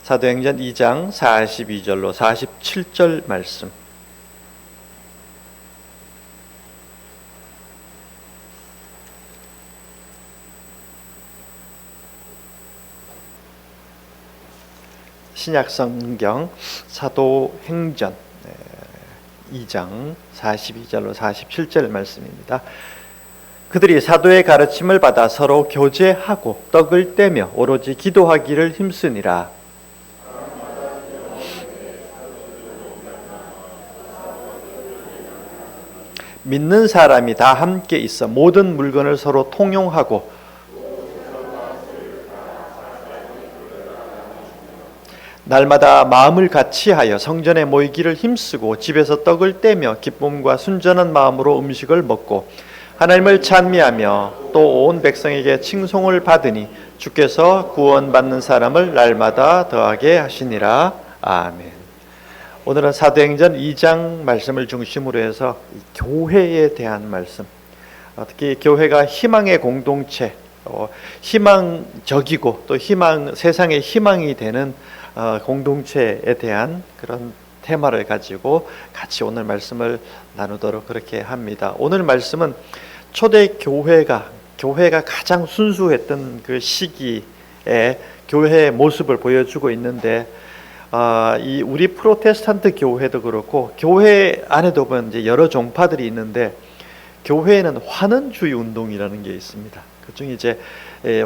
사도행전 2장 42절로 47절 말씀. 신약성경 사도행전 2장 42절로 47절 말씀입니다. 그들이 사도의 가르침을 받아 서로 교제하고 떡을 떼며 오로지 기도하기를 힘쓰니라. 믿는 사람이 다 함께 있어 모든 물건을 서로 통용하고 날마다 마음을 같이하여 성전에 모이기를 힘쓰고 집에서 떡을 떼며 기쁨과 순전한 마음으로 음식을 먹고 하나님을 찬미하며 또 온 백성에게 칭송을 받으니 주께서 구원받는 사람을 날마다 더하게 하시니라. 아멘. 오늘은 사도행전 2장 말씀을 중심으로 해서 교회에 대한 말씀, 특히 교회가 희망의 공동체, 희망적이고 또 세상의 희망이 되는 공동체에 대한 그런 테마를 가지고 같이 오늘 말씀을 나누도록 그렇게 합니다. 오늘 말씀은 초대 교회가 가장 순수했던 그 시기에 교회의 모습을 보여주고 있는데, 이 우리 프로테스탄트 교회도 그렇고 교회 안에도 보면 이제 여러 종파들이 있는데, 교회에는 환원주의 운동이라는 게 있습니다. 그중에 이제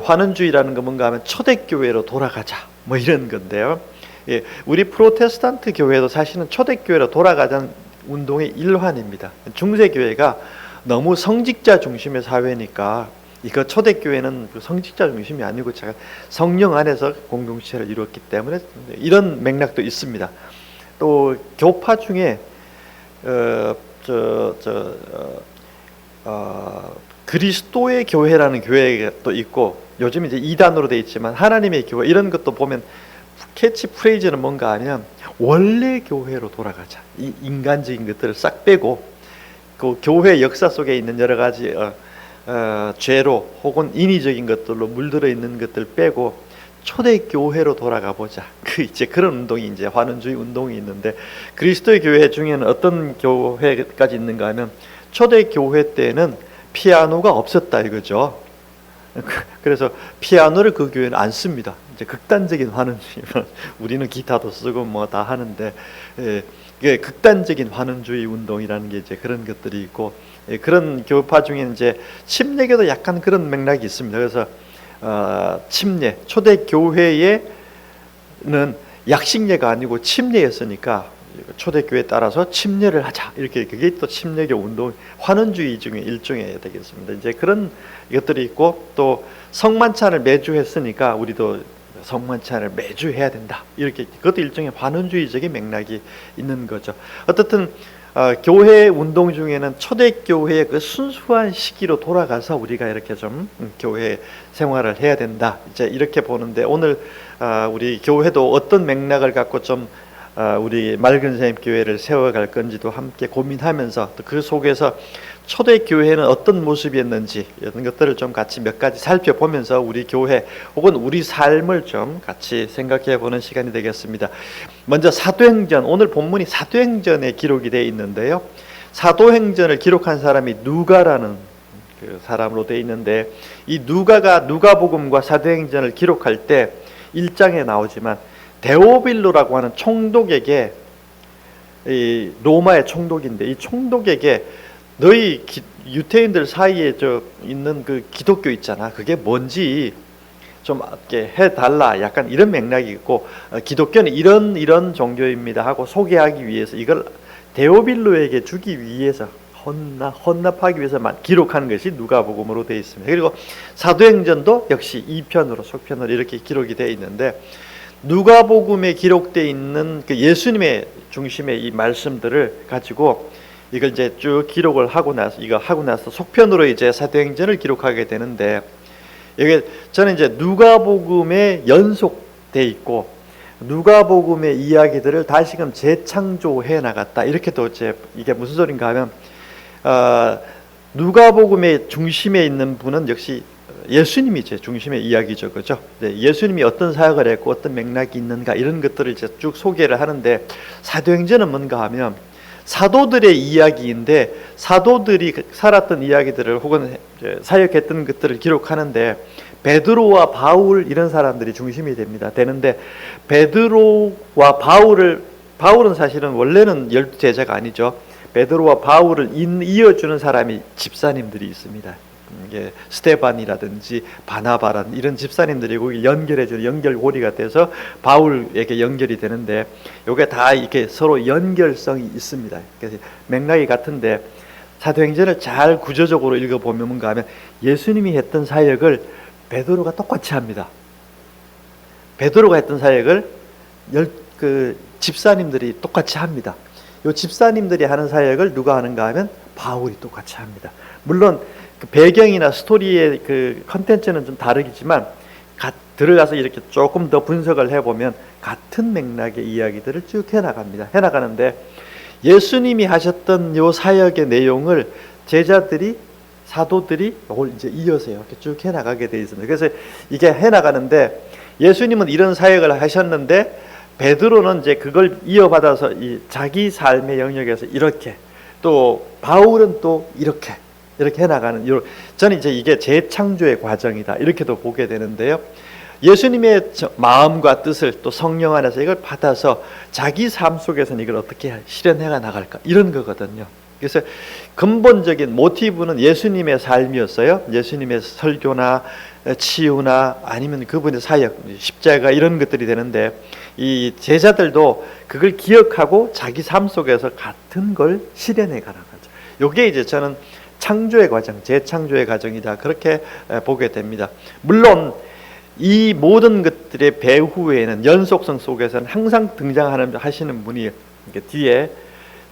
환원주의라는 건 뭔가 하면 초대교회로 돌아가자 뭐 이런 건데요. 우리 프로테스탄트 교회도 사실은 초대교회로 돌아가자는 운동의 일환입니다. 중세교회가 너무 성직자 중심의 사회니까 이거 초대교회는 성직자 중심이 아니고 제가 성령 안에서 공동체를 이루었기 때문에 이런 맥락도 있습니다. 또 교파 중에 그리스도의 교회라는 교회가 또 있고, 요즘 이제 2단으로 돼 있지만 하나님의 교회, 이런 것도 보면 캐치프레이즈는 뭔가 아니면 원래 교회로 돌아가자. 이 인간적인 것들을 싹 빼고 그 교회 역사 속에 있는 여러 가지 죄로 혹은 인위적인 것들로 물들어 있는 것들 빼고 초대 교회로 돌아가 보자. 이제 그런 운동이 이제 환원주의 운동이 있는데, 그리스도의 교회 중에는 어떤 교회까지 있는가 하면 초대 교회 때는 피아노가 없었다 이거죠. 그래서 피아노를 그 교회는 안 씁니다. 이제 극단적인 환원주의, 우리는 기타도 쓰고 뭐 다 하는데, 이게 극단적인 환원주의 운동이라는 게 이제 그런 것들이 있고, 그런 교파 중에는 이제 침례교도 약간 그런 맥락이 있습니다. 그래서 침례, 초대 교회에는 약식례가 아니고 침례였으니까 초대교회에 따라서 침례를 하자, 이렇게, 그게 또 침례교 운동, 환원주의 중에 일종이 되겠습니다. 이제 그런 것들이 있고, 또 성만찬을 매주 했으니까 우리도 성만찬을 매주 해야 된다, 이렇게, 그것도 일종의 환원주의적인 맥락이 있는 거죠. 어떻든 교회 운동 중에는 초대교회의 그 순수한 시기로 돌아가서 우리가 이렇게 좀 교회 생활을 해야 된다, 이제 이렇게 보는데, 오늘 우리 교회도 어떤 맥락을 갖고 좀 우리 맑은 샘 교회를 세워갈 건지도 함께 고민하면서, 또 그 속에서 초대교회는 어떤 모습이었는지 이런 것들을 좀 같이 몇 가지 살펴보면서 우리 교회 혹은 우리 삶을 좀 같이 생각해 보는 시간이 되겠습니다. 먼저 사도행전, 오늘 본문이 사도행전에 기록이 되어 있는데요, 사도행전을 기록한 사람이 누가라는 그 사람으로 되어 있는데, 이 누가가 누가복음과 사도행전을 기록할 때 1장에 나오지만 데오빌로라고 하는 총독에게, 이 로마의 총독인데, 이 총독에게 너희 유태인들 사이에 있는 그 기독교 있잖아, 그게 뭔지 좀 이렇게 해달라, 약간 이런 맥락이 있고, 기독교는 이런 종교입니다 하고 소개하기 위해서 이걸 데오빌로에게 주기 위해서 헌납하기 위해서만 기록한 것이 누가복음으로 되어 있습니다. 그리고 사도행전도 역시 2편으로 속편으로 이렇게 기록이 되어 있는데, 누가복음에 기록되어 있는 그 예수님의 중심의 이 말씀들을 가지고 이걸 이제 쭉 기록을 하고 나서 속편으로 이제 사도행전을 기록하게 되는데, 이게 저는 이제 누가복음에 연속돼 있고 누가복음의 이야기들을 다시금 재창조해 나갔다, 이렇게 또 이제 이게 무슨 소린가 하면, 누가복음의 중심에 있는 분은 역시 예수님이 제 중심의 이야기죠, 그죠? 네, 예수님이 어떤 사역을 했고 어떤 맥락이 있는가 이런 것들을 이제 쭉 소개를 하는데, 사도행전은 뭔가 하면 사도들의 이야기인데 사도들이 살았던 이야기들을 혹은 사역했던 것들을 기록하는데 베드로와 바울 이런 사람들이 중심이 되는데 베드로와 바울은 사실은 원래는 12제자가 아니죠. 베드로와 바울을 이어주는 사람이 집사님들이 있습니다. 이게 스테반이라든지 바나바라는 이런 집사님들이 연결해주는 연결고리가 돼서 바울에게 연결이 되는데, 이게 다 이렇게 서로 연결성이 있습니다. 그래서 맥락이 같은데 사도행전을 잘 구조적으로 읽어보면 뭔가 하면 예수님이 했던 사역을 베드로가 똑같이 합니다. 베드로가 했던 사역을 집사님들이 똑같이 합니다. 이 집사님들이 하는 사역을 누가 하는가 하면 바울이 똑같이 합니다. 물론 그 배경이나 스토리의 그 컨텐츠는 좀 다르겠지만 들어가서 이렇게 조금 더 분석을 해보면 같은 맥락의 이야기들을 쭉 해나가는데 예수님이 하셨던 요 사역의 내용을 제자들이 사도들이 이걸 이제 이어서 이렇게 쭉 해나가게 되어 있습니다. 그래서 이게 해나가는데 예수님은 이런 사역을 하셨는데 베드로는 이제 그걸 이어받아서 이 자기 삶의 영역에서 이렇게, 또 바울은 또 이렇게 해나가는, 저는 이제 이게 재창조의 과정이다 이렇게도 보게 되는데요. 예수님의 마음과 뜻을 또 성령 안에서 이걸 받아서 자기 삶 속에서는 이걸 어떻게 실현해 나갈까 이런 거거든요. 그래서 근본적인 모티브는 예수님의 삶이었어요. 예수님의 설교나 치유나 아니면 그분의 사역, 십자가 이런 것들이 되는데 이 제자들도 그걸 기억하고 자기 삶 속에서 같은 걸 실현해 가는 거죠. 이게 이제 저는 창조의 과정, 재창조의 과정이다 그렇게 보게 됩니다. 물론 이 모든 것들의 배후에는 연속성 속에서는 항상 하시는 분이 뒤에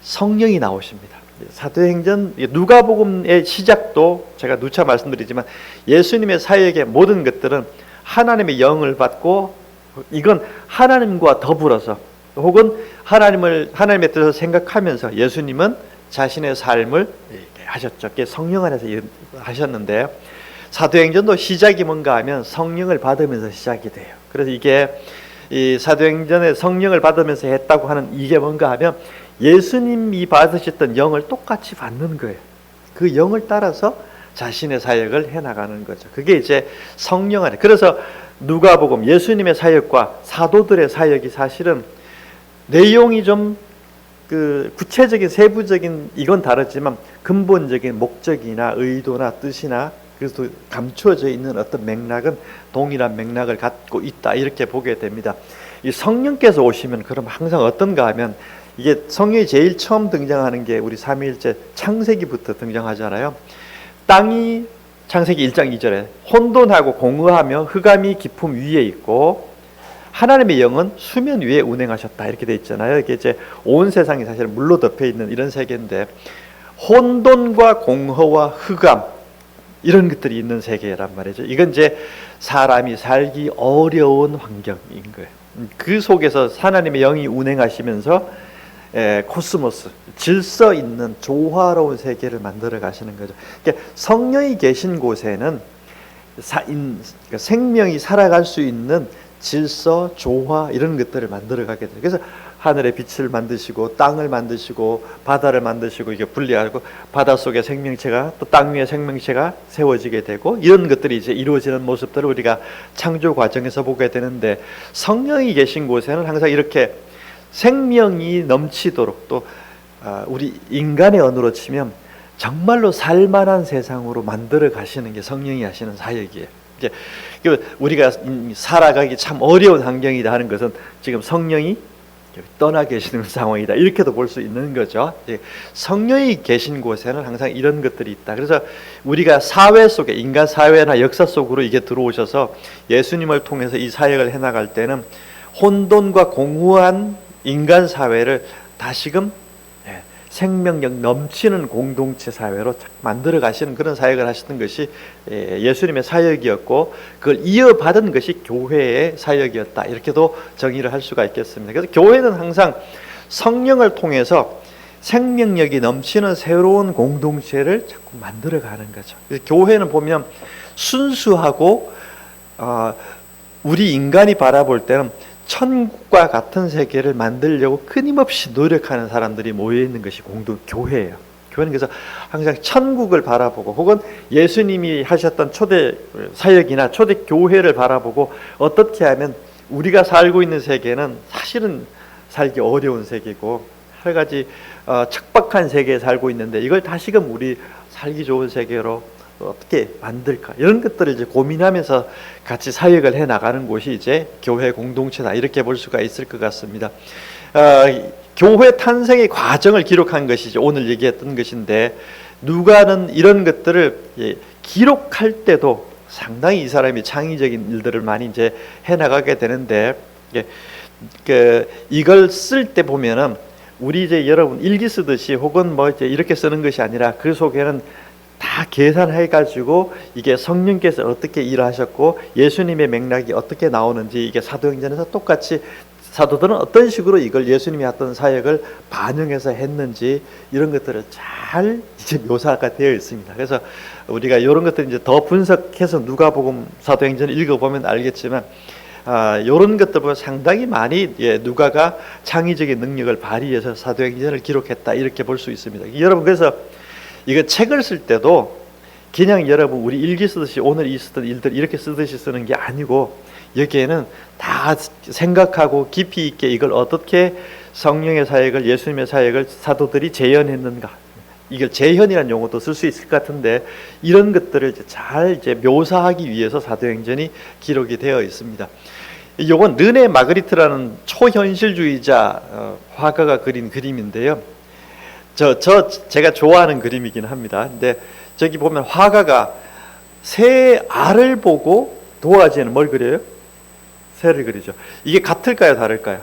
성령이 나오십니다. 사도행전 누가복음의 시작도 제가 누차 말씀드리지만 예수님의 사역의 모든 것들은 하나님의 영을 받고 이건 하나님과 더불어서 혹은 하나님의 뜻을 생각하면서 예수님은 자신의 삶을 하셨죠. 성령 안에서 하셨는데 사도행전도 시작이 뭔가 하면 성령을 받으면서 시작이 돼요. 그래서 이게 이 사도행전에 성령을 받으면서 했다고 하는 이게 뭔가 하면 예수님이 받으셨던 영을 똑같이 받는 거예요. 그 영을 따라서 자신의 사역을 해나가는 거죠. 그게 이제 성령 안에. 그래서 누가복음 예수님의 사역과 사도들의 사역이 사실은 내용이 좀 구체적인 세부적인 이건 다르지만 근본적인 목적이나 의도나 뜻이나 그래서 감추어져 있는 어떤 맥락은 동일한 맥락을 갖고 있다 이렇게 보게 됩니다. 이 성령께서 오시면 그럼 항상 어떤가 하면 이게 성령이 제일 처음 등장하는 게 우리 삼위일체 창세기부터 등장하잖아요. 땅이 창세기 1장 2절에 혼돈하고 공허하며 흑암이 깊음 위에 있고 하나님의 영은 수면 위에 운행하셨다 이렇게 돼 있잖아요. 이게 이제 온 세상이 사실 물로 덮여 있는 이런 세계인데 혼돈과 공허와 흑암 이런 것들이 있는 세계란 말이죠. 이건 이제 사람이 살기 어려운 환경인 거예요. 그 속에서 하나님의 영이 운행하시면서 코스모스, 질서 있는 조화로운 세계를 만들어 가시는 거죠. 그러니까 성령이 계신 곳에는 생명이 살아갈 수 있는 질서, 조화 이런 것들을 만들어 가게 돼요. 그래서 하늘의 빛을 만드시고 땅을 만드시고 바다를 만드시고 이게 분리하고 바닷속의 생명체가 또 땅 위의 생명체가 세워지게 되고 이런 것들이 이제 이루어지는 모습들을 우리가 창조 과정에서 보게 되는데 성령이 계신 곳에는 항상 이렇게 생명이 넘치도록 또 우리 인간의 언어로 치면 정말로 살만한 세상으로 만들어 가시는 게 성령이 하시는 사역이에요. 우리가 살아가기 참 어려운 환경이다 하는 것은 지금 성령이 떠나 계시는 상황이다 이렇게도 볼 수 있는 거죠. 성령이 계신 곳에는 항상 이런 것들이 있다. 그래서 우리가 사회 속에 인간 사회나 역사 속으로 이게 들어오셔서 예수님을 통해서 이 사역을 해나갈 때는 혼돈과 공허한 인간 사회를 다시금 생명력 넘치는 공동체 사회로 만들어 가시는 그런 사역을 하시는 것이 예수님의 사역이었고 그걸 이어받은 것이 교회의 사역이었다 이렇게도 정의를 할 수가 있겠습니다. 그래서 교회는 항상 성령을 통해서 생명력이 넘치는 새로운 공동체를 자꾸 만들어 가는 거죠. 그래서 교회는 보면 순수하고 우리 인간이 바라볼 때는 천국과 같은 세계를 만들려고 끊임없이 노력하는 사람들이 모여 있는 것이 교회예요. 교회는 그래서 항상 천국을 바라보고 혹은 예수님이 하셨던 초대 사역이나 초대 교회를 바라보고 어떻게 하면 우리가 살고 있는 세계는 사실은 살기 어려운 세계고 여러 가지 척박한 세계에 살고 있는데 이걸 다시금 우리 살기 좋은 세계로 어떻게 만들까, 이런 것들을 이제 고민하면서 같이 사역을 해 나가는 곳이 이제 교회 공동체다, 이렇게 볼 수가 있을 것 같습니다. 교회 탄생의 과정을 기록한 것이죠. 오늘 얘기했던 것인데, 누가는 이런 것들을 기록할 때도 상당히 이 사람이 창의적인 일들을 많이 이제 해 나가게 되는데, 이걸 쓸 때 보면은 우리 이제 여러분 일기 쓰듯이 혹은 뭐 이제 이렇게 쓰는 것이 아니라 그 속에는 다 계산해 가지고 이게 성령께서 어떻게 일하셨고 예수님의 맥락이 어떻게 나오는지, 이게 사도행전에서 똑같이 사도들은 어떤 식으로 이걸 예수님이 했던 사역을 반영해서 했는지 이런 것들을 잘 이제 묘사가 되어 있습니다. 그래서 우리가 이런 것들 이제 더 분석해서 누가복음 사도행전을 읽어보면 알겠지만, 이런 것들 보면 상당히 많이 누가가 창의적인 능력을 발휘해서 사도행전을 기록했다, 이렇게 볼 수 있습니다. 여러분, 그래서 이거 책을 쓸 때도 그냥 여러분 우리 일기 쓰듯이 오늘 있었던 일들 이렇게 쓰듯이 쓰는 게 아니고, 여기에는 다 생각하고 깊이 있게 이걸 어떻게 성령의 사역을, 예수님의 사역을 사도들이 재현했는가, 이걸 재현이라는 용어도 쓸 수 있을 것 같은데, 이런 것들을 잘 이제 묘사하기 위해서 사도행전이 기록이 되어 있습니다. 이건 르네 마그리트라는 초현실주의자 화가가 그린 그림인데요. 제가 좋아하는 그림이긴 합니다. 근데 저기 보면 화가가 새 알을 보고 도화지에는 뭘 그려요? 새를 그리죠. 이게 같을까요, 다를까요?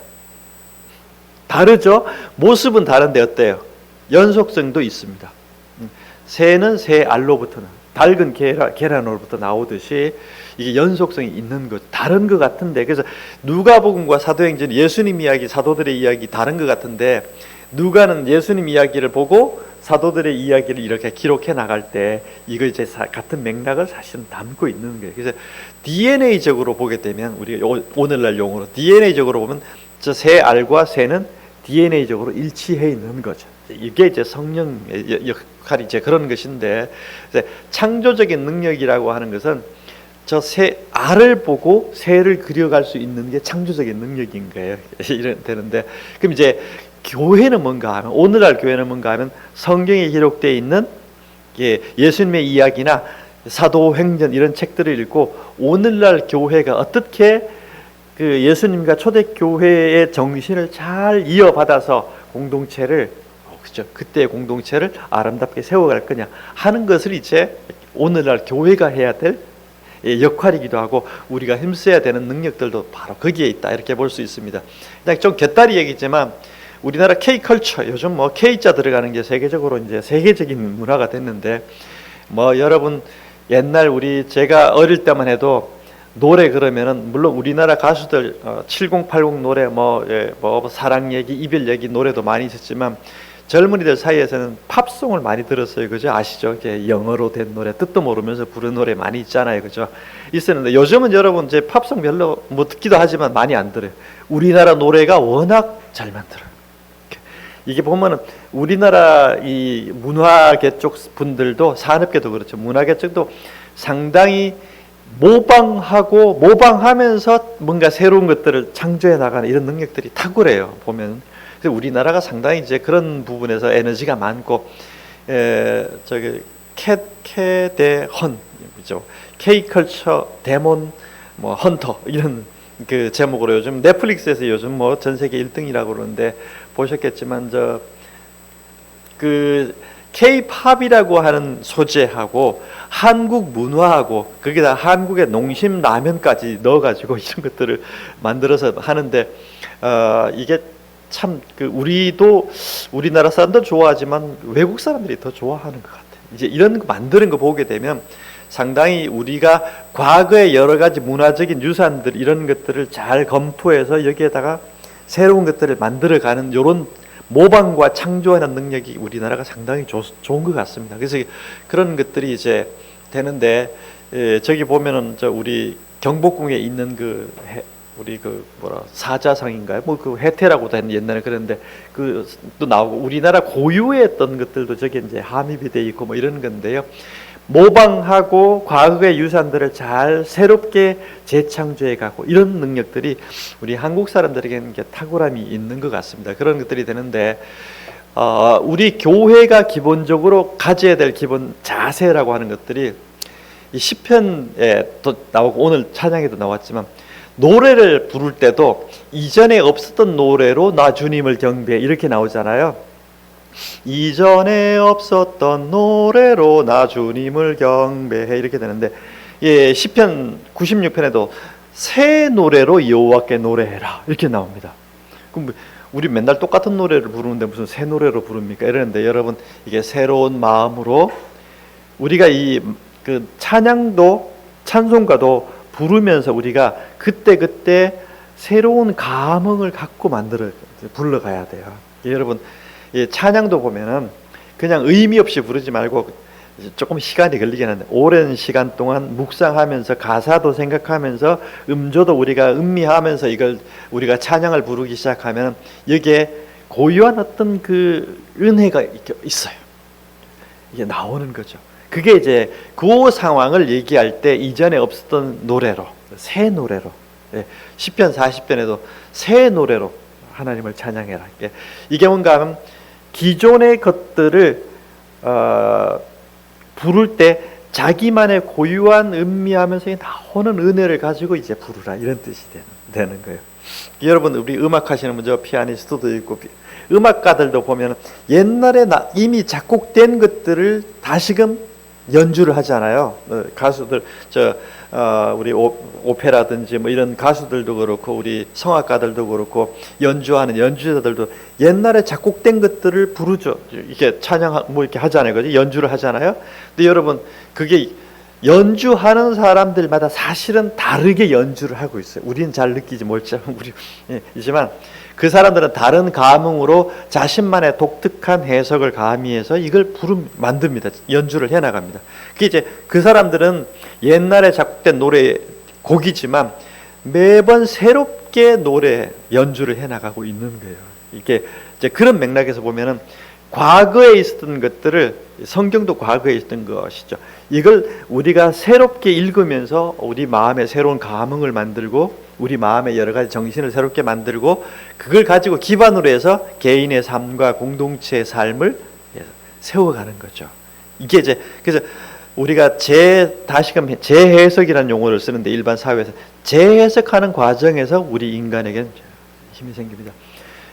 다르죠. 모습은 다른데 어때요? 연속성도 있습니다. 새는 새 알로부터, 닭은 계란으로부터 나오듯이 이게 연속성이 있는 것, 다른 것 같은데, 그래서 누가복음과 사도행전, 예수님 이야기, 사도들의 이야기 다른 것 같은데, 누가는 예수님 이야기를 보고 사도들의 이야기를 이렇게 기록해 나갈 때 이걸 이제 같은 맥락을 사실은 담고 있는 거예요. 그래서 DNA적으로 보게 되면, 우리가 오늘날 용어로 DNA적으로 보면 저 새 알과 새는 DNA적으로 일치해 있는 거죠. 이게 이제 성령의 역할이 이제 그런 것인데, 창조적인 능력이라고 하는 것은 저 새 알을 보고 새를 그려갈 수 있는 게 창조적인 능력인 거예요. 이런 되는데, 그럼 이제 교회는 뭔가 하면, 오늘날 교회는 뭔가 하면 성경에 기록되어 있는 예수님의 이야기나 사도행전 이런 책들을 읽고 오늘날 교회가 어떻게 그 예수님과 초대교회의 정신을 잘 이어받아서 공동체를, 그죠, 그때의 공동체를 아름답게 세워갈 거냐 하는 것을 이제 오늘날 교회가 해야 될 역할이기도 하고, 우리가 힘써야 되는 능력들도 바로 거기에 있다, 이렇게 볼 수 있습니다. 좀 곁다리 얘기지만, 우리나라 K컬처, 요즘 뭐 K자 들어가는 게 세계적으로 이제 세계적인 문화가 됐는데, 뭐 여러분 옛날 제가 어릴 때만 해도 노래 그러면은, 물론 우리나라 가수들 7080 노래 뭐 사랑 얘기, 이별 얘기 노래도 많이 있었지만, 젊은이들 사이에서는 팝송을 많이 들었어요. 그죠? 아시죠? 이제 영어로 된 노래, 뜻도 모르면서 부르는 노래 많이 있잖아요. 그죠? 있었는데 요즘은 여러분 이제 팝송 별로 뭐 듣기도 하지만 많이 안 들어요. 우리나라 노래가 워낙 잘 만들어요. 이게 보면은 우리나라 이 문화계 쪽 분들도, 산업계도 그렇죠. 문화계 쪽도 상당히 모방하면서 뭔가 새로운 것들을 창조해 나가는 이런 능력들이 탁월해요. 보면. 그래서 우리나라가 상당히 이제 그런 부분에서 에너지가 많고, 저기 캐데헌, 그죠? K컬처 데몬 뭐 헌터, 이런 그 제목으로 요즘 넷플릭스에서 요즘 뭐 전 세계 1등이라고 그러는데, 보셨겠지만 그 K-팝이라고 하는 소재하고 한국 문화하고 거기다 한국의 농심 라면까지 넣어가지고 이런 것들을 만들어서 하는데, 이게 참 우리도 우리나라 사람도 좋아하지만 외국 사람들이 더 좋아하는 것 같아요. 이제 이런 거 만드는 거 보게 되면 상당히 우리가 과거의 여러 가지 문화적인 유산들, 이런 것들을 잘 검토해서 여기에다가 새로운 것들을 만들어가는 이런 모방과 창조하는 능력이 우리나라가 상당히 좋은 것 같습니다. 그래서 그런 것들이 이제 되는데, 저기 보면은 우리 경복궁에 있는 우리 사자상인가요? 뭐 그 해태라고도 했는데 옛날에 그랬는데 또 나오고 우리나라 고유의 어떤 것들도 저기 이제 함입이 돼 있고 뭐 이런 건데요. 모방하고 과거의 유산들을 잘 새롭게 재창조해 가고 이런 능력들이 우리 한국 사람들에게는 탁월함이 있는 것 같습니다. 그런 것들이 되는데 우리 교회가 기본적으로 가져야 될 기본 자세라고 하는 것들이 이 시편에 또 나오고 오늘 찬양에도 나왔지만 노래를 부를 때도 이전에 없었던 노래로 나 주님을 경배해 이렇게 나오잖아요. 이전에 없었던 노래로 나 주님을 경배해 이렇게 되는데 시편 96편에도 새 노래로 여호와께 노래해라 이렇게 나옵니다. 그럼 우리 맨날 똑같은 노래를 부르는데 무슨 새 노래로 부릅니까? 이러는데 여러분 이게 새로운 마음으로 우리가 그 찬양도 찬송가도 부르면서 우리가 그때 새로운 감흥을 갖고 불러가야 돼요. 여러분 찬양도 보면은 그냥 의미 없이 부르지 말고 조금 시간이 걸리긴 한데 오랜 시간 동안 묵상하면서 가사도 생각하면서 음조도 우리가 음미하면서 이걸 우리가 찬양을 부르기 시작하면 여기에 고유한 어떤 그 은혜가 있어요. 이게 나오는 거죠. 그게 이제 그 상황을 얘기할 때 이전에 없었던 노래로 새 노래로 시편 40편에도 새 노래로 하나님을 찬양해라. 이게 뭔가 하면 기존의 것들을 부를 때 자기만의 고유한 음미하면서 나오는 은혜를 가지고 이제 부르라 이런 뜻이 되는 거예요. 여러분 우리 음악하시는 분들 피아니스트도 있고 음악가들도 보면 옛날에 이미 작곡된 것들을 다시금 연주를 하잖아요. 가수들 우리 오페라든지 뭐 이런 가수들도 그렇고 우리 성악가들도 그렇고 연주하는 연주자들도 옛날에 작곡된 것들을 부르죠. 이게 찬양 뭐 이렇게 하잖아요. 그죠? 연주를 하잖아요. 근데 여러분 그게 연주하는 사람들마다 사실은 다르게 연주를 하고 있어요. 우리는 잘 느끼지 못하지만 이지만 그 사람들은 다른 감흥으로 자신만의 독특한 해석을 가미해서 이걸 만듭니다. 연주를 해나갑니다. 그게 이제 그 사람들은 옛날에 작곡된 노래 곡이지만 매번 새롭게 연주를 해나가고 있는 거예요. 이게 이제 그런 맥락에서 보면은 과거에 있었던 것들을 성경도 과거에 있었던 것이죠. 이걸 우리가 새롭게 읽으면서 우리 마음에 새로운 감흥을 만들고 우리 마음에 여러 가지 정신을 새롭게 만들고 그걸 가지고 기반으로 해서 개인의 삶과 공동체의 삶을 세워가는 거죠. 이게 이제 그래서 우리가 다시금 재해석이라는 용어를 쓰는데 일반 사회에서 재해석하는 과정에서 우리 인간에게는 힘이 생깁니다.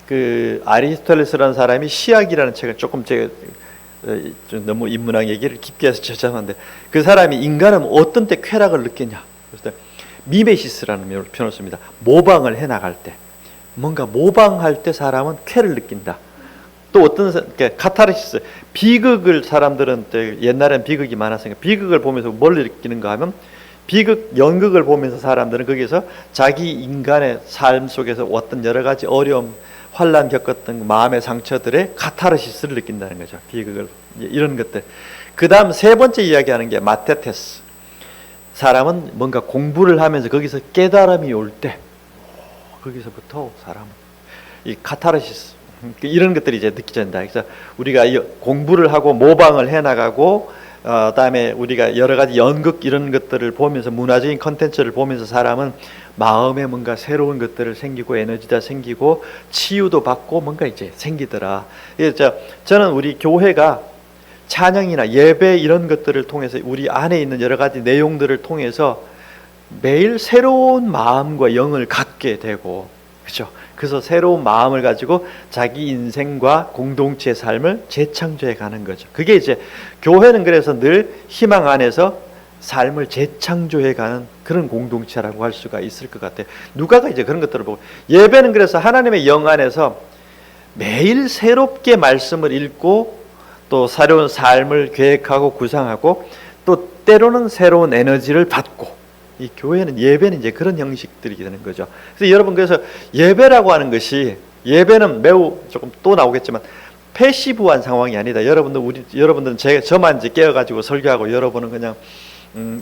그 아리스토텔레스라는 사람이 시학이라는 책을 조금 제가 너무 인문학 얘기를 깊게 해서 죄송한데 그 사람이 인간은 어떤 때 쾌락을 느끼냐 그래서 미메시스라는 표현을 씁니다. 모방을 해나갈 때 뭔가 모방할 때 사람은 쾌를 느낀다. 또 어떤 카타르시스 비극을 사람들은 옛날엔 비극이 많았으니까 비극을 보면서 뭘 느끼는가 하면 연극을 보면서 사람들은 거기서 자기 인간의 삶 속에서 어떤 여러 가지 어려움 환난 겪었던 마음의 상처들의 카타르시스를 느낀다는 거죠. 비극을 이런 것들. 그 다음 세 번째 이야기하는 게 마테테스. 사람은 뭔가 공부를 하면서 거기서 깨달음이 올 때 거기서부터 사람은 이 카타르시스 이런 것들이 이제 느껴진다. 그래서 우리가 공부를 하고 모방을 해나가고 그다음에 우리가 여러 가지 연극 이런 것들을 보면서 문화적인 컨텐츠를 보면서 사람은 마음에 뭔가 새로운 것들을 생기고 에너지가 생기고 치유도 받고 뭔가 이제 생기더라. 그래서 저는 우리 교회가 찬양이나 예배 이런 것들을 통해서 우리 안에 있는 여러 가지 내용들을 통해서 매일 새로운 마음과 영을 갖게 되고 그렇죠. 그래서 새로운 마음을 가지고 자기 인생과 공동체의 삶을 재창조해 가는 거죠. 그게 이제 교회는 그래서 늘 희망 안에서 삶을 재창조해 가는 그런 공동체라고 할 수가 있을 것 같아요. 누가가 이제 그런 것들을 보고 예배는 그래서 하나님의 영 안에서 매일 새롭게 말씀을 읽고 또 새로운 삶을 계획하고 구상하고 또 때로는 새로운 에너지를 받고 이 교회는 예배는 이제 그런 형식들이 되는 거죠. 그래서 여러분 그래서 예배라고 하는 것이 예배는 매우 조금 또 나오겠지만 패시브한 상황이 아니다. 여러분들은 저만 이제 깨어가지고 설교하고 여러분은 그냥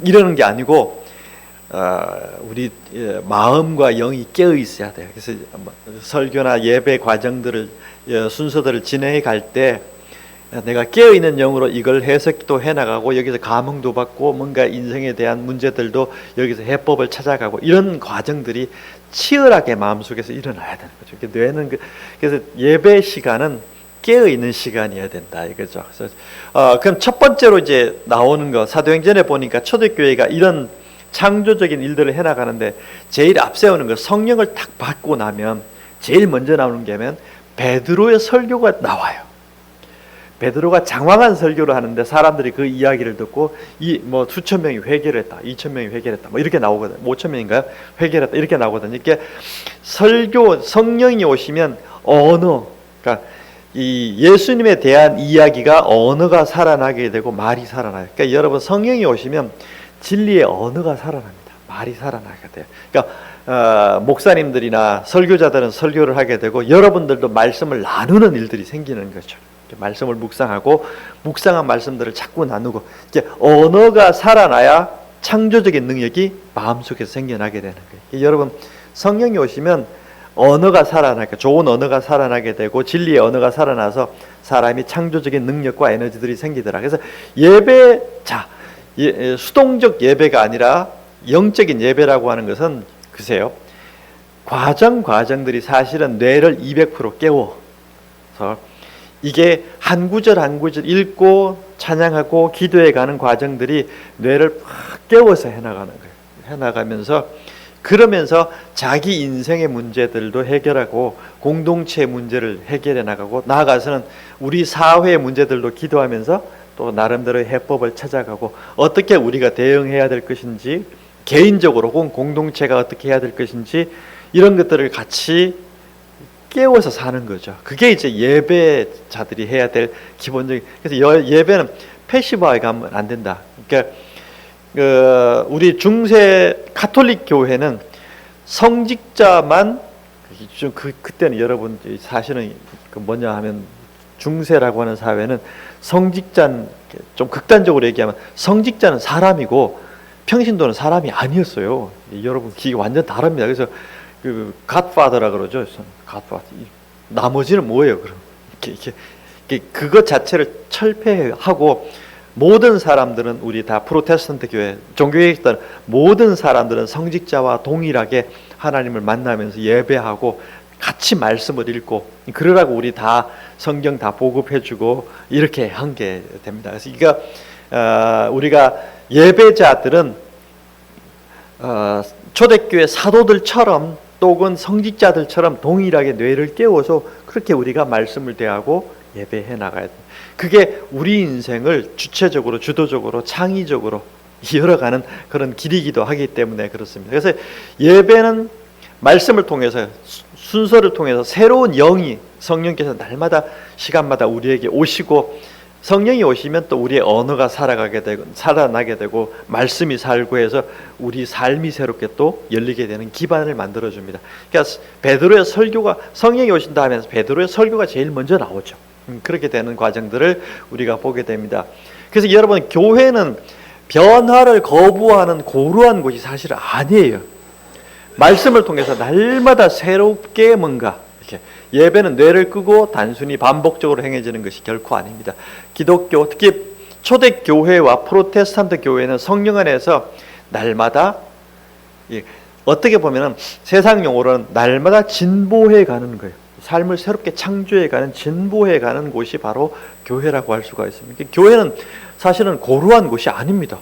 이러는 게 아니고 우리 마음과 영이 깨어 있어야 돼요. 그래서 설교나 예배 과정들을 순서들을 진행해 갈 때 내가 깨어 있는 영으로 이걸 해석도 해나가고 여기서 감흥도 받고 뭔가 인생에 대한 문제들도 여기서 해법을 찾아가고 이런 과정들이 치열하게 마음속에서 일어나야 되는 거죠. 뇌는 그래서 예배 시간은 깨어 있는 시간이어야 된다 이거죠. 그래서 그럼 첫 번째로 이제 나오는 거 사도행전에 보니까 초대교회가 이런 창조적인 일들을 해나가는데 제일 앞세우는 거 성령을 딱 받고 나면 제일 먼저 나오는 게 면 베드로의 설교가 나와요. 베드로가 장황한 설교를 하는데 사람들이 그 이야기를 듣고 뭐 수천 명이 회개를 했다, 2천 명이 회개를 했다, 뭐 이렇게 나오거든. 5천 명인가요? 회개를 했다 이렇게 나오거든요. 이게 설교 성령이 오시면 언어, 그러니까 이 예수님에 대한 이야기가 언어가 살아나게 되고 말이 살아나요. 그러니까 여러분 성령이 오시면 진리의 언어가 살아납니다. 말이 살아나게 돼요. 그러니까 목사님들이나 설교자들은 설교를 하게 되고 여러분들도 말씀을 나누는 일들이 생기는 거죠. 말씀을 묵상하고 묵상한 말씀들을 자꾸 나누고 이제 언어가 살아나야 창조적인 능력이 마음속에서 생겨나게 되는 거예요. 여러분 성령이 오시면 언어가 살아나게 좋은 언어가 살아나게 되고 진리의 언어가 살아나서 사람이 창조적인 능력과 에너지들이 생기더라. 그래서 수동적 예배가 아니라 영적인 예배라고 하는 것은 글쎄요 과정들이 사실은 뇌를 200% 깨워서 이게 한 구절 한 구절 읽고 찬양하고 기도해가는 과정들이 뇌를 팍 깨워서 해나가는 거예요. 해나가면서 그러면서 자기 인생의 문제들도 해결하고 공동체 문제를 해결해 나가고 나아가서는 우리 사회의 문제들도 기도하면서 또 나름대로의 해법을 찾아가고 어떻게 우리가 대응해야 될 것인지 개인적으로 혹은 공동체가 어떻게 해야 될 것인지 이런 것들을 같이 깨워서 사는 거죠. 그게 이제 예배자들이 해야 될 기본적인. 그래서 예배는 패시브하게 가면 안 된다. 그러니까 우리 중세 가톨릭 교회는 성직자만 그때는 여러분 사실은 뭐냐 하면 중세라고 하는 사회는 성직자는 좀 극단적으로 얘기하면 성직자는 사람이고 평신도는 사람이 아니었어요. 여러분 기가 완전 다릅니다. 그래서 그 갓파더라 그러죠. 갓파더. 나머지는 뭐예요? 그럼 그것 자체를 철폐하고 모든 사람들은 우리 다 프로테스탄트 교회 종교에 있던 모든 사람들은 성직자와 동일하게 하나님을 만나면서 예배하고 같이 말씀을 읽고 그러라고 우리 다 성경 다 보급해주고 이렇게 한 게 됩니다. 그래서 우리가 예배자들은 초대교회 사도들처럼 또는 성직자들처럼 동일하게 뇌를 깨워서 그렇게 우리가 말씀을 대하고 예배해 나가야 돼요. 그게 우리 인생을 주체적으로 주도적으로 창의적으로 이어가는 그런 길이기도 하기 때문에 그렇습니다. 그래서 예배는 말씀을 통해서 순서를 통해서 새로운 영이 성령께서 날마다 시간마다 우리에게 오시고 성령이 오시면 또 우리의 언어가 살아나게 되고 말씀이 살고 해서 우리 삶이 새롭게 또 열리게 되는 기반을 만들어줍니다. 그러니까 베드로의 설교가 성령이 오신다 하면서 베드로의 설교가 제일 먼저 나오죠. 그렇게 되는 과정들을 우리가 보게 됩니다. 그래서 여러분 교회는 변화를 거부하는 고루한 곳이 사실 아니에요. 말씀을 통해서 날마다 새롭게 뭔가 예배는 뇌를 끄고 단순히 반복적으로 행해지는 것이 결코 아닙니다. 기독교, 특히 초대교회와 프로테스탄트 교회는 성령 안에서 날마다 어떻게 보면 세상 용어로는 날마다 진보해 가는 거예요. 삶을 새롭게 창조해 가는 진보해 가는 곳이 바로 교회라고 할 수가 있습니다. 교회는 사실은 고루한 곳이 아닙니다.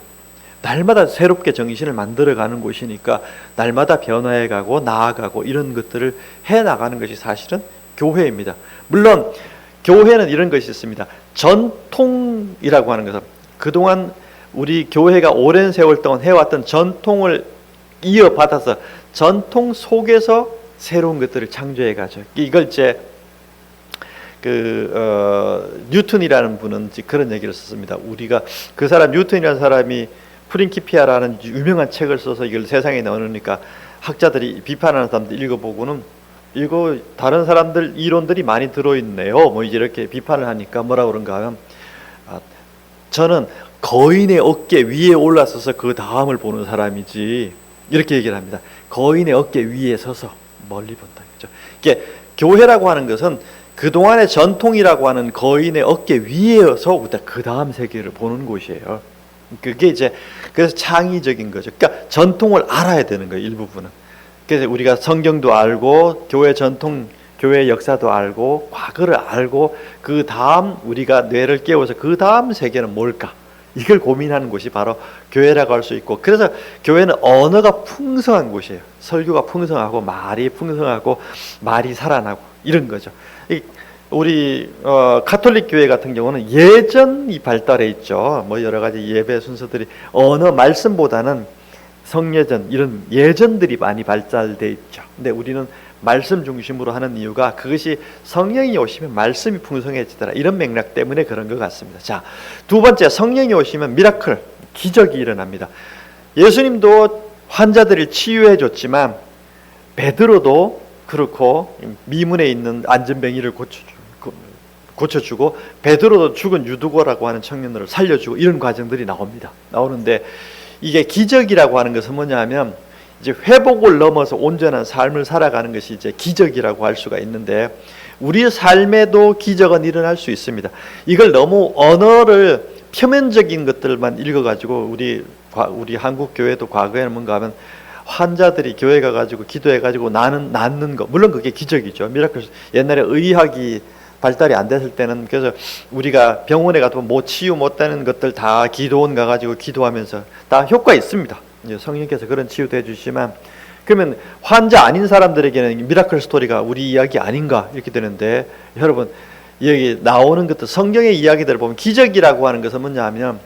날마다 새롭게 정신을 만들어가는 곳이니까 날마다 변화해 가고 나아가고 이런 것들을 해나가는 것이 사실은 교회입니다. 물론 교회는 이런 것이 있습니다. 전통이라고 하는 것은 그동안 우리 교회가 오랜 세월 동안 해왔던 전통을 이어받아서 전통 속에서 새로운 것들을 창조해 가죠. 이걸 이제 뉴턴이라는 분은 그런 얘기를 썼습니다. 우리가 그 사람 뉴턴이라는 사람이 프린키피아라는 유명한 책을 써서 이걸 세상에 내놓으니까 학자들이 비판하는 사람들 읽어보고는 이거 다른 사람들 이론들이 많이 들어있네요. 뭐 이제 이렇게 비판을 하니까 뭐라 그런가 하면 저는 거인의 어깨 위에 올라서서 그 다음을 보는 사람이지, 이렇게 얘기를 합니다. 거인의 어깨 위에 서서 멀리 본다. 그죠? 이게 교회라고 하는 것은 그동안의 전통이라고 하는 거인의 어깨 위에서 그 다음 세계를 보는 곳이에요. 그게 이제 그래서 창의적인 거죠. 그러니까 전통을 알아야 되는 거예요, 일부분은. 그래서 우리가 성경도 알고 교회 전통, 교회 역사도 알고 과거를 알고 그 다음 우리가 뇌를 깨워서 그 다음 세계는 뭘까? 이걸 고민하는 곳이 바로 교회라고 할 수 있고, 그래서 교회는 언어가 풍성한 곳이에요. 설교가 풍성하고 말이 풍성하고 말이 살아나고 이런 거죠. 우리 가톨릭 교회 같은 경우는 예전이 발달해 있죠. 뭐 여러 가지 예배 순서들이 언어 말씀보다는 성예전 이런 예전들이 많이 발달돼 있죠. 근데 우리는 말씀 중심으로 하는 이유가 그것이 성령이 오시면 말씀이 풍성해지더라, 이런 맥락 때문에 그런 것 같습니다. 자, 두 번째, 성령이 오시면 미라클, 기적이 일어납니다. 예수님도 환자들을 치유해 줬지만 베드로도 그렇고 미문에 있는 안전뱅이를 고쳐주고 베드로도 죽은 유두고라고 하는 청년들을 살려주고 이런 과정들이 나오는데, 이게 기적이라고 하는 것은 뭐냐면 이제 회복을 넘어서 온전한 삶을 살아가는 것이 이제 기적이라고 할 수가 있는데, 우리 삶에도 기적은 일어날 수 있습니다. 이걸 너무 언어를 표면적인 것들만 읽어가지고 우리 한국 교회도 과거에는 뭔가 하면 환자들이 교회 가가지고 기도해가지고 낫는 거, 물론 그게 기적이죠. 미라클. 옛날에 의학이 발달이 안 됐을 때는, 그래서 우리가 병원에 가도 뭐 치유 못되는 것들 다 기도원 가가지고 기도하면서 다 효과 있습니다. 성령께서 그런 치유도 해주시지만, 그러면 환자 아닌 사람들에게는 미라클 스토리가 우리 이야기 아닌가 이렇게 되는데, 여러분 여기 나오는 것들, 성경의 이야기들을 보면 기적이라고 하는 것은 뭐냐 하면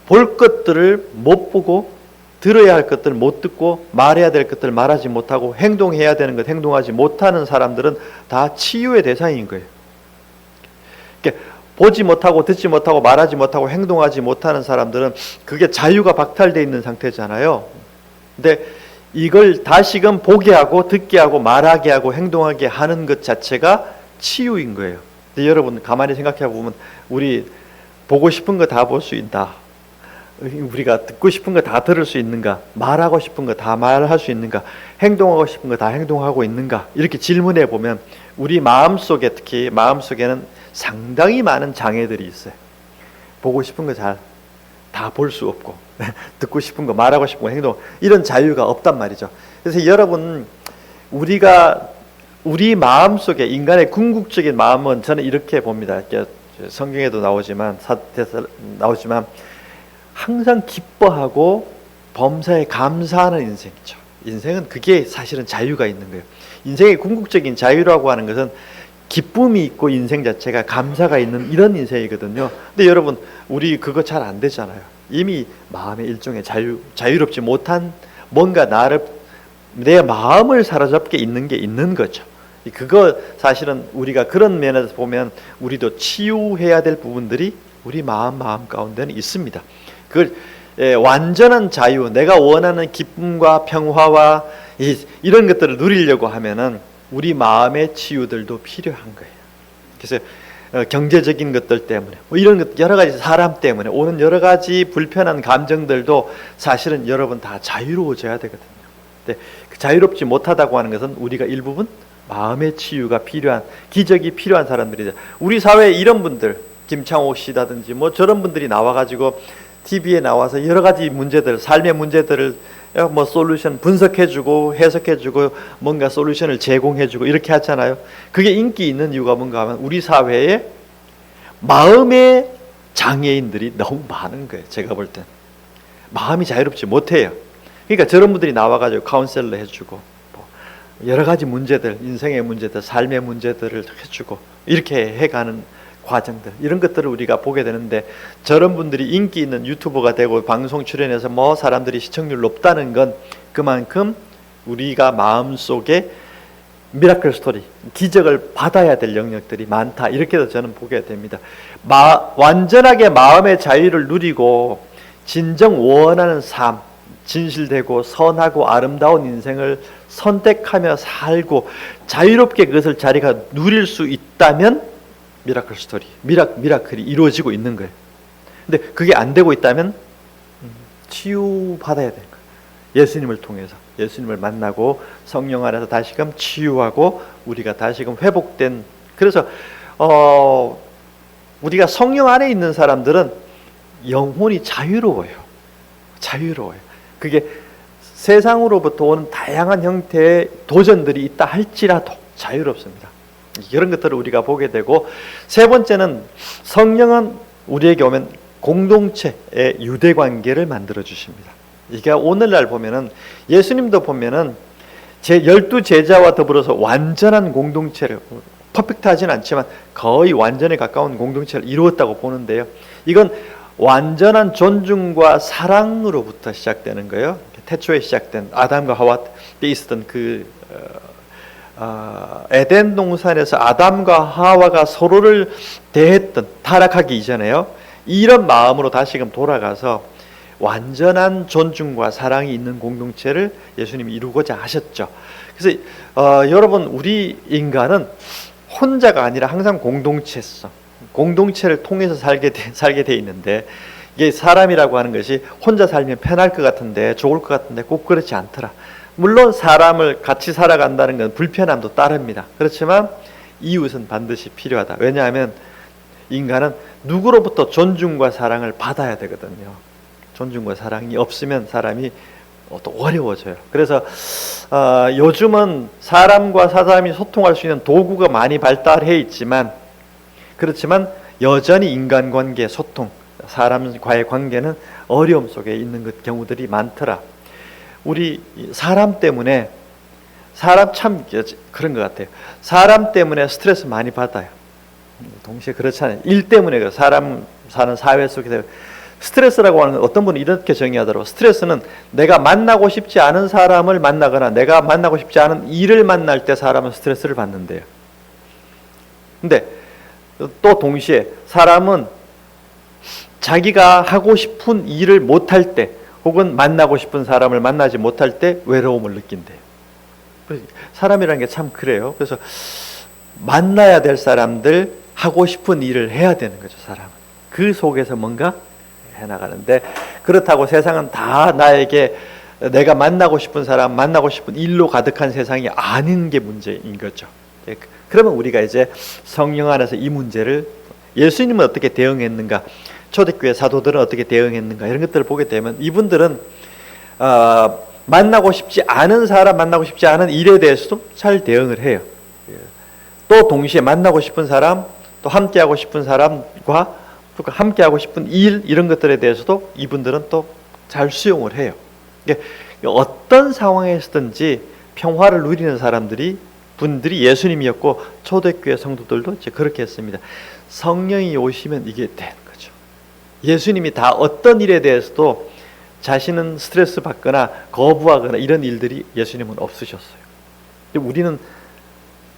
볼 것들을 못 보고 들어야 할 것들을 못 듣고 말해야 될 것들을 말하지 못하고 행동해야 되는 것 행동하지 못하는 사람들은 다 치유의 대상인 거예요. 그러니까 보지 못하고 듣지 못하고 말하지 못하고 행동하지 못하는 사람들은 그게 자유가 박탈되어 있는 상태잖아요. 근데 이걸 다시금 보게 하고 듣게 하고 말하게 하고 행동하게 하는 것 자체가 치유인 거예요. 근데 여러분 가만히 생각해 보면 우리 보고 싶은 거 다 볼 수 있다, 우리가 듣고 싶은 거 다 들을 수 있는가, 말하고 싶은 거 다 말할 수 있는가, 행동하고 싶은 거 다 행동하고 있는가, 이렇게 질문해 보면 우리 마음속에, 특히 마음속에는 상당히 많은 장애들이 있어요. 보고 싶은 거 잘 다 볼 수 없고 듣고 싶은 거 말하고 싶은 거 행동, 이런 자유가 없단 말이죠. 그래서 여러분, 우리 마음속에 인간의 궁극적인 마음은 저는 이렇게 봅니다. 성경에도 나오지만 항상 기뻐하고 범사에 감사하는 인생이죠. 인생은 그게 사실은 자유가 있는 거예요. 인생의 궁극적인 자유라고 하는 것은 기쁨이 있고 인생 자체가 감사가 있는 이런 인생이거든요. 근데 여러분, 우리 그거 잘 안 되잖아요. 이미 마음의 일종의 자유롭지 못한 뭔가 내 마음을 사로잡게 있는 게 있는 거죠. 그거 사실은 우리가 그런 면에서 보면 우리도 치유해야 될 부분들이 우리 마음 가운데는 있습니다. 그 완전한 자유, 내가 원하는 기쁨과 평화와 이런 것들을 누리려고 하면은 우리 마음의 치유들도 필요한 거예요. 그래서 경제적인 것들 때문에 이런 것, 여러 가지 사람 때문에 오는 여러 가지 불편한 감정들도 사실은 여러분 다 자유로워져야 되거든요. 근데 그 자유롭지 못하다고 하는 것은 우리가 일부분 마음의 치유가 필요한, 기적이 필요한 사람들이죠. 우리 사회에 이런 분들, 김창옥 씨라든지 뭐 저런 분들이 나와가지고 TV에 나와서 여러 가지 문제들, 삶의 문제들을 뭐 솔루션 분석해주고 해석해주고 뭔가 솔루션을 제공해주고 이렇게 하잖아요. 그게 인기 있는 이유가 뭔가 하면 우리 사회에 마음의 장애인들이 너무 많은 거예요. 제가 볼 땐 마음이 자유롭지 못해요. 그러니까 저런 분들이 나와가지고 카운셀러 해주고 뭐 여러 가지 문제들, 인생의 문제들, 삶의 문제들을 해주고 이렇게 해가는 과정들, 이런 것들을 우리가 보게 되는데, 저런 분들이 인기 있는 유튜버가 되고 방송 출연해서 뭐 사람들이 시청률 높다는 건 그만큼 우리가 마음속에 미라클 스토리, 기적을 받아야 될 영역들이 많다, 이렇게도 저는 보게 됩니다. 완전하게 마음의 자유를 누리고 진정 원하는 삶, 진실되고 선하고 아름다운 인생을 선택하며 살고 자유롭게 그것을 자기가 누릴 수 있다면 미라클 스토리, 미라클이 이루어지고 있는 거예요. 근데 그게 안 되고 있다면 치유받아야 되는 거예요. 예수님을 통해서 예수님을 만나고 성령 안에서 다시금 치유하고 우리가 다시금 회복된. 그래서 우리가 성령 안에 있는 사람들은 영혼이 자유로워요. 자유로워요. 그게 세상으로부터 오는 다양한 형태의 도전들이 있다 할지라도 자유롭습니다. 이런 것들을 우리가 보게 되고, 세 번째는 성령은 우리에게 오면 공동체의 유대관계를 만들어 주십니다. 이게 오늘날 보면은 예수님도 보면은 제 12제자와 더불어서 완전한 공동체를, 퍼펙트하진 않지만 거의 완전에 가까운 공동체를 이루었다고 보는데요. 이건 완전한 존중과 사랑으로부터 시작되는 거예요. 태초에 시작된 아담과 하와 때 있었던 에덴 동산에서 아담과 하와가 서로를 대했던, 타락하기 이전에요. 이런 마음으로 다시금 돌아가서 완전한 존중과 사랑이 있는 공동체를 예수님이 이루고자 하셨죠. 그래서 여러분, 우리 인간은 혼자가 아니라 항상 공동체를 통해서 살게 돼 있는데, 이게 사람이라고 하는 것이 혼자 살면 편할 것 같은데, 좋을 것 같은데 꼭 그렇지 않더라. 물론 사람을 같이 살아간다는 건 불편함도 따릅니다. 그렇지만 이웃은 반드시 필요하다. 왜냐하면 인간은 누구로부터 존중과 사랑을 받아야 되거든요. 존중과 사랑이 없으면 사람이 또 어려워져요. 그래서 요즘은 사람과 사람이 소통할 수 있는 도구가 많이 발달해 있지만, 그렇지만 여전히 인간관계, 소통, 사람과의 관계는 어려움 속에 있는 경우들이 많더라. 우리 사람 때문에, 사람 참 그런 것 같아요. 사람 때문에 스트레스 많이 받아요. 동시에 그렇잖아요. 일 때문에 사람 사는 사회 속에서 스트레스라고 하는 건 어떤 분은 이렇게 정의하더라고요. 스트레스는 내가 만나고 싶지 않은 사람을 만나거나 내가 만나고 싶지 않은 일을 만날 때 사람은 스트레스를 받는데요. 근데 또 동시에 사람은 자기가 하고 싶은 일을 못할 때, 혹은 만나고 싶은 사람을 만나지 못할 때 외로움을 느낀대요. 사람이라는 게 참 그래요. 그래서 만나야 될 사람들, 하고 싶은 일을 해야 되는 거죠. 사람은 그 속에서 뭔가 해나가는데, 그렇다고 세상은 다 나에게 내가 만나고 싶은 사람, 만나고 싶은 일로 가득한 세상이 아닌 게 문제인 거죠. 그러면 우리가 이제 성령 안에서 이 문제를, 예수님은 어떻게 대응했는가, 초대교회 사도들은 어떻게 대응했는가, 이런 것들을 보게 되면 이분들은 만나고 싶지 않은 사람, 만나고 싶지 않은 일에 대해서도 잘 대응을 해요. 또 동시에 만나고 싶은 사람, 또 함께하고 싶은 사람과 함께하고 싶은 일, 이런 것들에 대해서도 이분들은 또 잘 수용을 해요. 어떤 상황에서든지 평화를 누리는 분들이 예수님이었고, 초대교회 성도들도 이제 그렇게 했습니다. 성령이 오시면 이게 되는 거죠. 예수님이 다 어떤 일에 대해서도 자신은 스트레스 받거나 거부하거나 이런 일들이 예수님은 없으셨어요. 우리는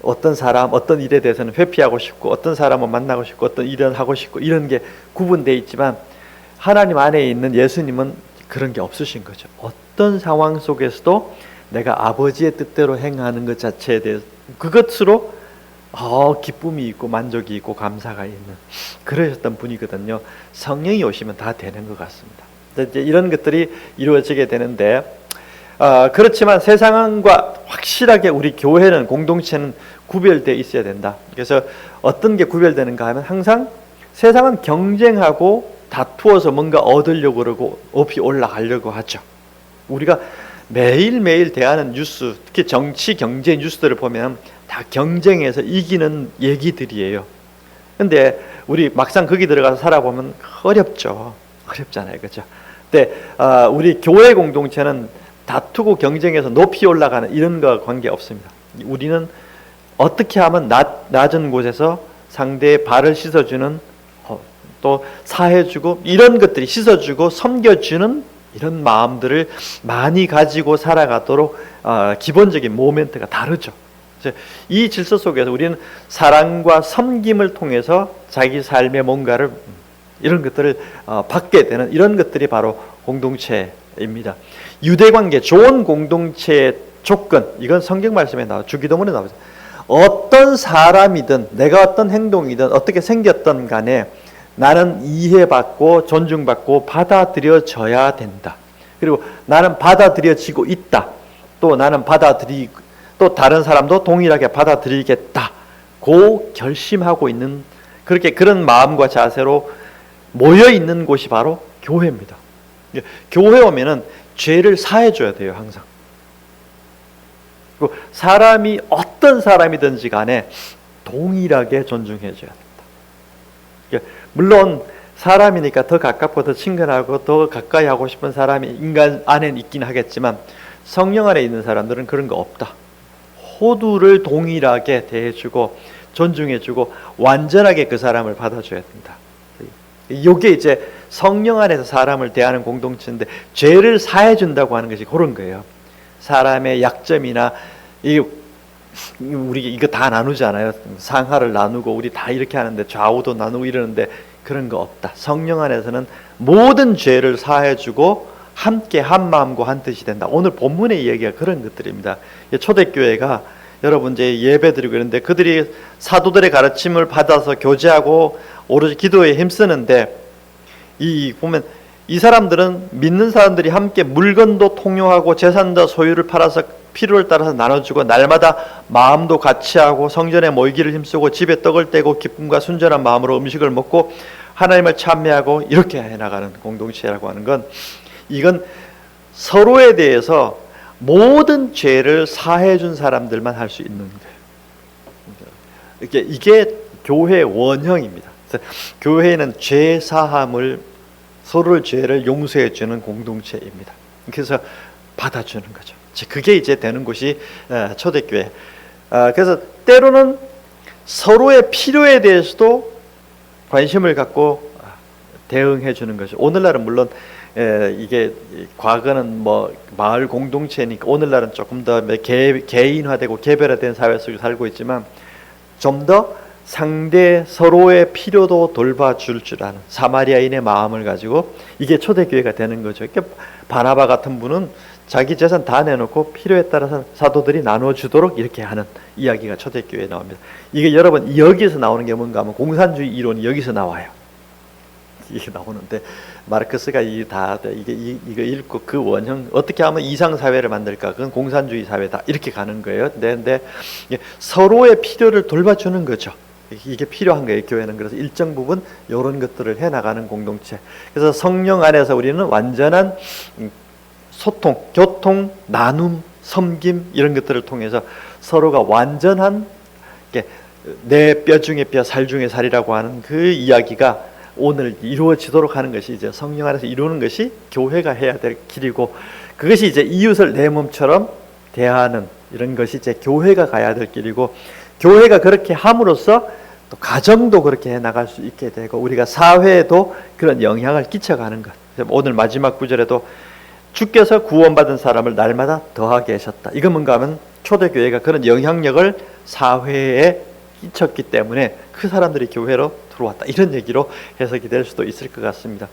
어떤 사람, 어떤 일에 대해서는 회피하고 싶고, 어떤 사람은 만나고 싶고, 어떤 일은 하고 싶고, 이런 게 구분되어 있지만, 하나님 안에 있는 예수님은 그런 게 없으신 거죠. 어떤 상황 속에서도 내가 아버지의 뜻대로 행하는 것 자체에 대해서, 그것으로 기쁨이 있고 만족이 있고 감사가 있는, 그러셨던 분이거든요. 성령이 오시면 다 되는 것 같습니다. 이제 이런 것들이 이루어지게 되는데, 그렇지만 세상과 확실하게 우리 교회는, 공동체는 구별되어 있어야 된다. 그래서 어떤 게 구별되는가 하면, 항상 세상은 경쟁하고 다투어서 뭔가 얻으려고 그러고 높이 올라가려고 하죠. 우리가 매일매일 대하는 뉴스, 특히 정치, 경제 뉴스들을 보면 다 경쟁해서 이기는 얘기들이에요. 근데 우리 막상 거기 들어가서 살아보면 어렵죠. 어렵잖아요. 그렇죠? 근데 우리 교회 공동체는 다투고 경쟁해서 높이 올라가는 이런 거와 관계없습니다. 우리는 어떻게 하면 낮은 곳에서 상대의 발을 씻어주는, 또 사해주고, 이런 것들이 씻어주고 섬겨주는 이런 마음들을 많이 가지고 살아가도록 기본적인 모멘트가 다르죠. 이 질서 속에서 우리는 사랑과 섬김을 통해서 자기 삶의 뭔가를, 이런 것들을 받게 되는, 이런 것들이 바로 공동체입니다. 유대관계, 좋은 공동체의 조건, 이건 성경 말씀에 나와, 주기도문에 나오죠. 어떤 사람이든 내가 어떤 행동이든 어떻게 생겼든 간에 나는 이해받고 존중받고 받아들여져야 된다. 그리고 나는 받아들여지고 있다. 또 나는 또 다른 사람도 동일하게 받아들이겠다. 고 결심하고 있는 그런 마음과 자세로 모여 있는 곳이 바로 교회입니다. 교회 오면은 죄를 사해줘야 돼요, 항상. 그리고 사람이 어떤 사람이든지 간에 동일하게 존중해줘야 된다. 물론 사람이니까 더 가깝고 더 친근하고 더 가까이 하고 싶은 사람이 인간 안에 있긴 하겠지만 성령 안에 있는 사람들은 그런 거 없다. 호두를 동일하게 대해주고 존중해주고 완전하게 그 사람을 받아줘야 된다. 이게 이제 성령 안에서 사람을 대하는 공동체인데, 죄를 사해준다고 하는 것이 그런 거예요. 사람의 약점이나 우리 이거 다 나누잖아요. 상하를 나누고 우리 다 이렇게 하는데 좌우도 나누고 이러는데 그런 거 없다. 성령 안에서는 모든 죄를 사해주고 함께 한 마음과 한 뜻이 된다. 오늘 본문의 이야기가 그런 것들입니다. 초대교회가 여러분 이제 예배드리고 이런데 그들이 사도들의 가르침을 받아서 교제하고 오로지 기도에 힘쓰는데, 보면 이 사람들은 믿는 사람들이 함께 물건도 통용하고 재산도 소유를 팔아서 필요를 따라서 나눠주고 날마다 마음도 같이 하고 성전에 모이기를 힘쓰고 집에 떡을 떼고 기쁨과 순전한 마음으로 음식을 먹고 하나님을 찬미하고 이렇게 해나가는 공동체라고 하는 건, 이건 서로에 대해서 모든 죄를 사해준 사람들만 할 수 있는 거예요. 이게 교회의 원형입니다. 교회는 죄 사함을, 서로의 죄를 용서해 주는 공동체입니다. 그래서 받아주는 거죠. 그게 이제 되는 곳이 초대교회. 그래서 때로는 서로의 필요에 대해서도 관심을 갖고 대응해 주는 거죠. 오늘날은 물론 이게 과거는 뭐 마을 공동체니까 오늘날은 조금 더 개인화되고 개별화된 사회 속에 살고 있지만, 좀 더 상대 서로의 필요도 돌봐줄 줄 아는 사마리아인의 마음을 가지고 이게 초대교회가 되는 거죠. 바나바 같은 분은 자기 재산 다 내놓고 필요에 따라서 사도들이 나눠주도록 이렇게 하는 이야기가 초대교회에 나옵니다. 이게 여러분 여기서 나오는 게 뭔가 하면 공산주의 이론이 여기서 나와요. 이게 나오는데 마르크스가 이거 읽고 그 원형 어떻게 하면 이상 사회를 만들까? 그건 공산주의 사회다. 이렇게 가는 거예요. 근데 서로의 필요를 돌봐주는 거죠. 이게 필요한 거예요, 교회는. 그래서 일정 부분 이런 것들을 해나가는 공동체. 그래서 성령 안에서 우리는 완전한 소통, 교통, 나눔, 섬김 이런 것들을 통해서 서로가 완전한 내 뼈 중에 뼈, 살 중에 살이라고 하는 그 이야기가 오늘 이루어지도록 하는 것이 이제 성령 안에서 이루는 것이 교회가 해야 될 길이고, 그것이 이제 이웃을 내 몸처럼 대하는 이런 것이 이제 교회가 가야 될 길이고, 교회가 그렇게 함으로써 또 가정도 그렇게 해 나갈 수 있게 되고 우리가 사회에도 그런 영향을 끼쳐가는 것. 오늘 마지막 구절에도 주께서 구원받은 사람을 날마다 더하게 하셨다. 이건 뭔가 하면 초대교회가 그런 영향력을 사회에 끼쳤기 때문에 그 사람들이 교회로 들어왔다. 이런 얘기로 해석이 될 수도 있을 것 같습니다.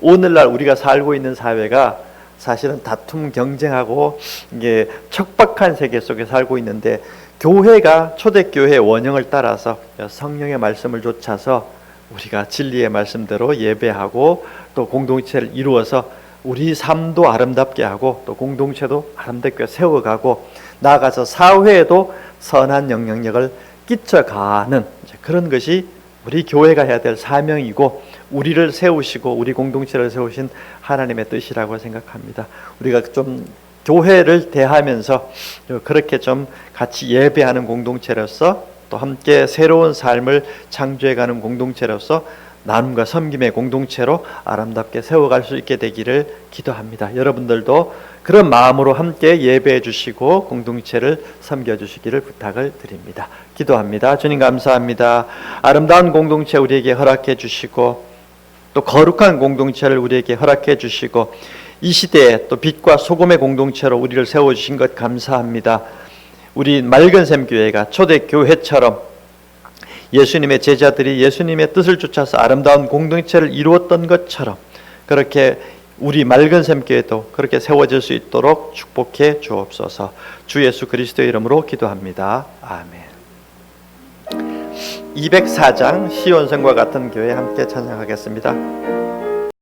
오늘날 우리가 살고 있는 사회가 사실은 다툼, 경쟁하고 이게 척박한 세계 속에 살고 있는데, 교회가 초대교회의 원형을 따라서 성령의 말씀을 좇아서 우리가 진리의 말씀대로 예배하고 또 공동체를 이루어서 우리 삶도 아름답게 하고 또 공동체도 아름답게 세워가고 나아가서 사회에도 선한 영향력을 끼쳐가는 그런 것이 우리 교회가 해야 될 사명이고, 우리를 세우시고 우리 공동체를 세우신 하나님의 뜻이라고 생각합니다. 우리가 좀 교회를 대하면서 그렇게 좀 같이 예배하는 공동체로서, 또 함께 새로운 삶을 창조해가는 공동체로서 나눔과 섬김의 공동체로 아름답게 세워갈 수 있게 되기를 기도합니다. 여러분들도 그런 마음으로 함께 예배해 주시고 공동체를 섬겨 주시기를 부탁을 드립니다. 기도합니다. 주님 감사합니다. 아름다운 공동체 우리에게 허락해 주시고 또 거룩한 공동체를 우리에게 허락해 주시고 이 시대에 또 빛과 소금의 공동체로 우리를 세워주신 것 감사합니다. 우리 맑은샘 교회가 초대교회처럼 예수님의 제자들이 예수님의 뜻을 쫓아서 아름다운 공동체를 이루었던 것처럼 그렇게 우리 맑은샘 교회도 그렇게 세워질 수 있도록 축복해 주옵소서. 주 예수 그리스도의 이름으로 기도합니다. 아멘. 204장 시온성과 같은 교회 함께 찬양하겠습니다.